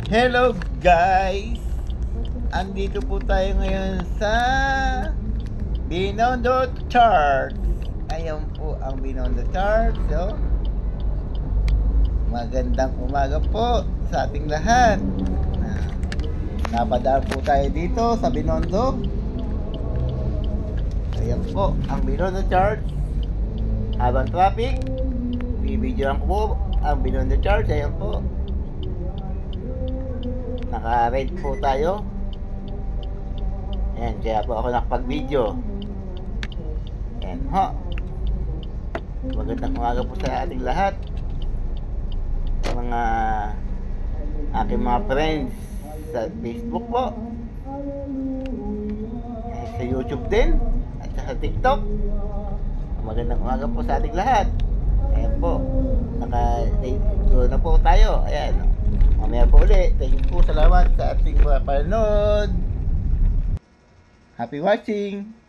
Hello guys! Andito po tayo ngayon sa Binondo Church. Ayan po ang Binondo Church. So, magandang umaga po sa ating lahat. Napadaan po tayo dito sa Binondo. Ayan po ang Binondo Church. Habang traffic, bibidyoan ko po ang Binondo Church. Ayan po. Naka-red po tayo. Ayan, kaya po ako nakapag-video. Ayan ho. Magandang umaga po sa ating lahat. Mga aking mga friends sa Facebook po. Sa YouTube din. At sa TikTok. Magandang umaga po sa ating lahat. Ayan po. Naka-red na po tayo. Ayan. Mamaya po ulit. Thank you po. Salamat sa ating mga panood. Happy watching!